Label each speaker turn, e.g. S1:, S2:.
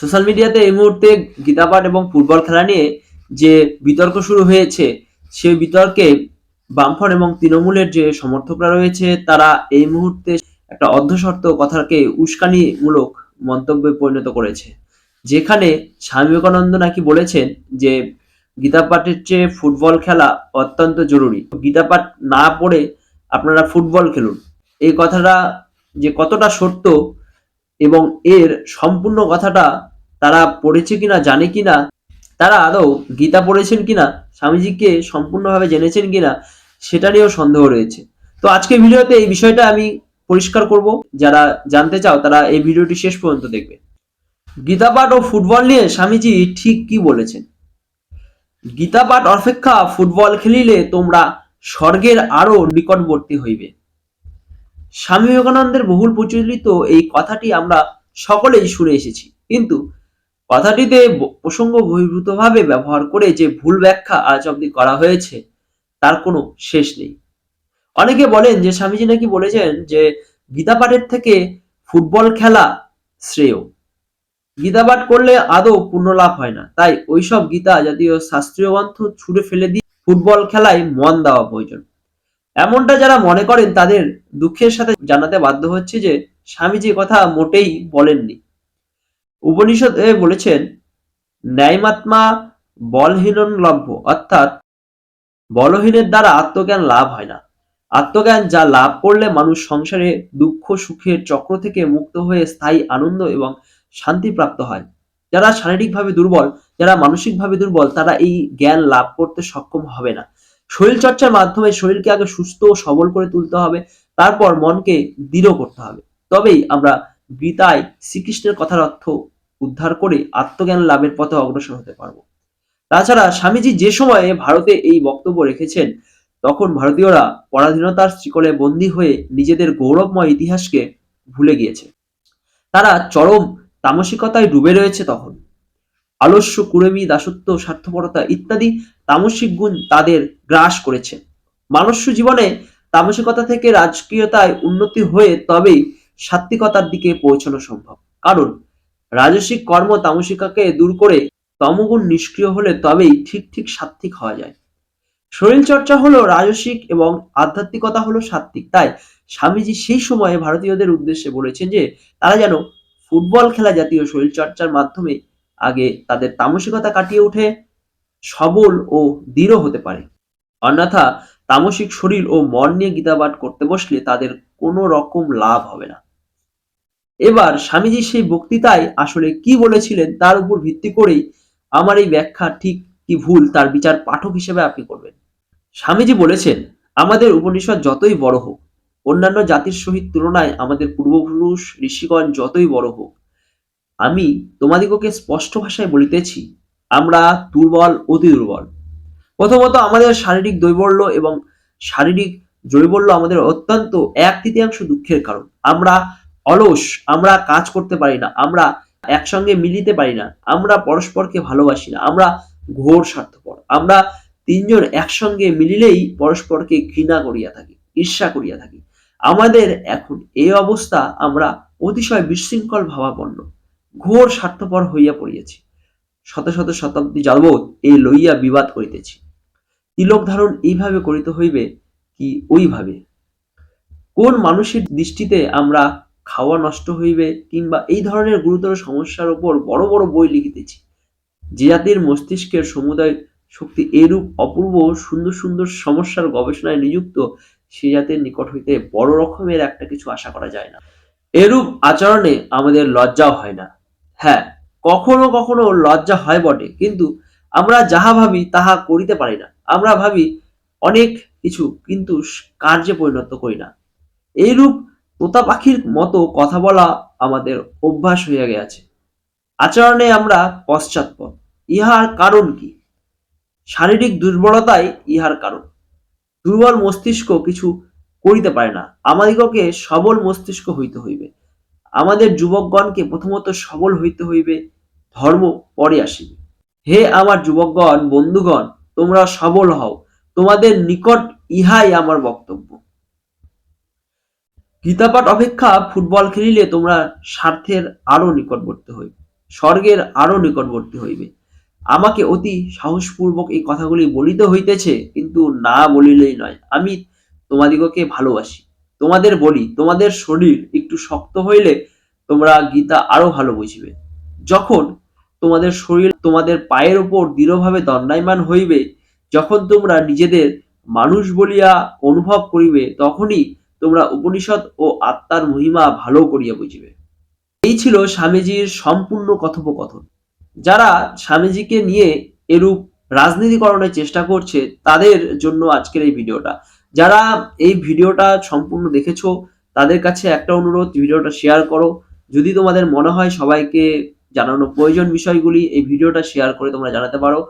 S1: Social মিডিয়াতে এই মুহূর্তে গীতাপাঠ এবং ফুটবল খেলা নিয়ে যে বিতর্ক শুরু হয়েছে, সেই বিতর্কে বামফ্রন্ট এবং তৃণমূলের যে সমর্থকরা রয়েছে তারা এই মুহূর্তে একটা অর্ধসত্য কথাকে উস্কানিমূলক মন্তব্যে পরিণত করেছে। যেখানে স্বামী বিবেকানন্দ নাকি বলেছেন যে গীতাপাঠের চেয়ে ফুটবল খেলা অত্যন্ত জরুরি। গীতাপাঠ না পড়ে আপনারা ফুটবল খেলুন। এই কথাটা যে কতটা সত্য এবং এর সম্পূর্ণ কথাটা তারা পড়েছে কিনা, জানে কিনা, তারা আদৌ গীতা পড়েছেন কিনা, স্বামীজিকে সম্পূর্ণভাবে জেনেছেন কিনা, সেটা নিয়েও সন্দেহ রয়েছে। তো আজকের ভিডিওতে এই বিষয়টা আমি পরিষ্কার করব। যারা জানতে চাও তারা এই ভিডিওটি শেষ পর্যন্ত দেখবে। গীতাপাঠ ও ফুটবল নিয়ে স্বামীজি ঠিক কি বলেছেন? গীতাপাঠ অপেক্ষা ফুটবল খেলিলে তোমরা স্বর্গের আরো নিকটবর্তী হইবে। স্বামী বিবেকানন্দের বহুল প্রচলিত এই কথাটি আমরা সকলেই শুনে এসেছি, কিন্তু কথাটিতে প্রসঙ্গ বহির্ভূতভাবে ব্যবহার করে যে ভুল ব্যাখ্যা আজ অব্দি করা হয়েছে তার কোনো শেষ নেই। অনেকে বলেন যে স্বামীজি নাকি বলেছেন যে গীতা পাঠের থেকে ফুটবল খেলা শ্রেয়। গীতা পাঠ করলে আদৌ পুণ্য লাভ হয় না, তাই ওইসব গীতা জাতীয় শাস্ত্রীয় গ্রন্থ ছুঁড়ে ফেলে দিয়ে ফুটবল খেলায় মন দেওয়া প্রয়োজন। এমনটা যারা মনে করেন তাদের দুঃখের সাথে জানাতে বাধ্য হচ্ছে যে স্বামীজি কথা মোটেই বলেননি। উপনিষদে বলেছেন ন্যায়মাত্মা বলহীনন লভ্য, অর্থাৎ বলহীনের দ্বারা আত্মজ্ঞান লাভ হয় না। আত্মজ্ঞান যা লাভ করলে মানুষ সংসারে দুঃখ সুখের চক্র থেকে মুক্ত হয়ে স্থায়ী আনন্দ এবং শান্তি প্রাপ্ত হয়। যারা শারীরিকভাবে দুর্বল, যারা মানসিকভাবে দুর্বল, তারা এই জ্ঞান লাভ করতে সক্ষম হবে না। শরীর চর্চার মাধ্যমে শরীরকে আগে সুস্থ ও সবল করে তুলতে হবে, তারপর মনকে দৃঢ় করতে হবে। তবেই আমরা গীতায় শ্রীকৃষ্ণের কথার অর্থ উদ্ধার করে আত্মজ্ঞান লাভের পথে অগ্রসর হতে পারবো। তাছাড়া স্বামীজি যে সময়ে ভারতে এই বক্তব্য রেখেছেন তখন ভারতীয়রা পরাধীনতার শিকলে বন্দী হয়ে নিজেদের গৌরবময় ইতিহাসকে ভুলে গিয়েছে। তারা চরম তামসিকতায় ডুবে রয়েছে তখন। আলস্য, কুড়েমি, দাসত্ব, স্বার্থপরতা ইত্যাদি তামসিক গুণ তাদের গ্রাস করেছে। মনুষ্য জীবনে তামসিকতা থেকে রাজকীয়তায় উন্নতি হয়ে তবেই সাত্ত্বিকতার দিকে পৌঁছানো সম্ভব। কারণ রাজসিক কর্ম তামসিকাকে দূর করে তমগুণ নিষ্ক্রিয় হলে তবেই ঠিক ঠিক সাত্ত্বিক হওয়া যায়। শরীর চর্চা হলো রাজসিক এবং আধ্যাত্মিকতা হলো সাত্ত্বিক। তাই স্বামীজি সেই সময়ে ভারতীয়দের উদ্দেশ্যে বলেছেন যে তারা যেন ফুটবল খেলা জাতীয় শরীর চর্চার মাধ্যমে আগে তাদের তামসিকতা কাটিয়ে উঠে সবল ও দৃঢ় হতে পারে। অন্যথা তামসিক শরীর ও মন নিয়ে গীতাপাঠ করতে বসলে তাদের কোনো রকম লাভ হবে না। এবার স্বামীজি সেই বক্তৃতায় আসলে কি বলেছিলেন তার উপর ভিত্তি করেই আমার এই ব্যাখ্যা ঠিক কি ভুল তার বিচার পাঠক হিসেবে আপনি করবেন। স্বামীজি বলেছেন, আমাদের উপনিষদ যতই বড় হোক, অন্যান্য জাতির সহিত তুলনায় আমাদের পূর্বপুরুষ ঋষিগণ যতই বড় হোক, আমি তোমাদিগকে স্পষ্ট ভাষায় বলিতেছি, আমরা দুর্বল, অতি দুর্বল। প্রথমত আমাদের শারীরিক দৈবল্য এবং শারীরিক জৈবল্য আমাদের অত্যন্ত 1/3 দুঃখের কারণ। আমরা অলস, আমরা কাজ করতে পারি না, আমরা একসঙ্গে মিলিতে পারি না, আমরা পরস্পরকে ভালোবাসি না, আমরা ঘোর স্বার্থপর। আমরা তিনজন একসঙ্গে মিলিলেই পরস্পরকে ঘৃণা করিয়া থাকি, ঈর্ষা করিয়া থাকি। আমাদের এখন এই অবস্থা, আমরা অতিশয় বিশৃঙ্খল ভাবাপন্ন, ঘোর স্বার্থপর হইয়া পড়িয়াছি। শত শত শতাব্দী যাবৎ এই লইয়া বিবাদ করিতেছি। তিলক ধারণ এইভাবে করিতে হইবে কি ওইভাবে? কোন মানুষের দৃষ্টিতে আমরা খাওয়া নষ্ট হইবে কিংবা এই ধরনের গুরুতর সমস্যার উপর বড় বড় বই লিখিতেছি। যে জাতির মস্তিষ্কের সমুদয় শক্তি এরূপ অপূর্ব সুন্দর সুন্দর সমস্যার গবেষণায় নিযুক্ত, সে জাতির নিকট হইতে বড় রকমের একটা কিছু আশা করা যায় না। এরূপ আচরণে আমাদের লজ্জাও হয় না। হ্যাঁ, কখনো কখনো লজ্জা হয় বটে, কিন্তু আমরা যাহা ভাবি তাহা করিতে পারি না। আমরা ভাবি অনেক কিছু, কিন্তু কার্যে পরিণত করি না। এইরূপ তোতা পাখির মতো কথা বলা আমাদের অভ্যাস হইয়া গিয়াছে। আচরণে আমরা পশ্চাৎপদ। ইহার কারণ কি? শারীরিক দুর্বলতাই ইহার কারণ। দুর্বল মস্তিষ্ক কিছু করিতে পারে না। আমাদিগকে সবল মস্তিষ্ক হইতে হইবে। আমাদের যুবকগণকে প্রথমত সবল হইতে হইবে, ধর্ম পরে আসিবে। হে আমার যুবকগণ, বন্ধুগণ, তোমরা সবল হও, তোমাদের নিকট ইহাই আমার বক্তব্য। গীতাপাঠ অপেক্ষা ফুটবল খেলিলে তোমরা স্বার্থের আরো নিকটবর্তী হইবে। স্বর্গের আরো নিকটবর্তী হইবে। আমাকে অতি সাহসপূর্বক এই কথাগুলি বলিতে হইতেছে, কিন্তু না বলিলেই নয়। আমি তোমাদিগকে ভালোবাসি। তোমাদের বলি, তোমাদের শরীর একটু শক্ত হইলে তোমরা গীতা আরো ভালো বুঝিবে। যখন তোমাদের শরীর তোমাদের পায়ের উপর দৃঢ়ভাবে দণ্ডায়মান হইবে, যখন তোমরা নিজেদের মানুষ বলিয়া অনুভব করিবে, তখনই তোমরা উপনিষদ ও আত্মার মহিমা ভালো করিয়া বুঝিবে। এই ছিল স্বামীজির সম্পূর্ণ কথোপকথন। যারা স্বামীজিকে নিয়ে এরূপ রাজনীতিকরণের চেষ্টা করছে, তাদের জন্য আজকের এই ভিডিওটা। যারা এই ভিডিওটা সম্পূর্ণ দেখেছো, তাদের কাছে একটা অনুরোধ, ভিডিওটা শেয়ার করো। যদি তোমাদের মনে হয় সবাইকে জানানো প্রয়োজন বিষয়গুলি, এই ভিডিওটা শেয়ার করে তোমরা জানাতে পারো।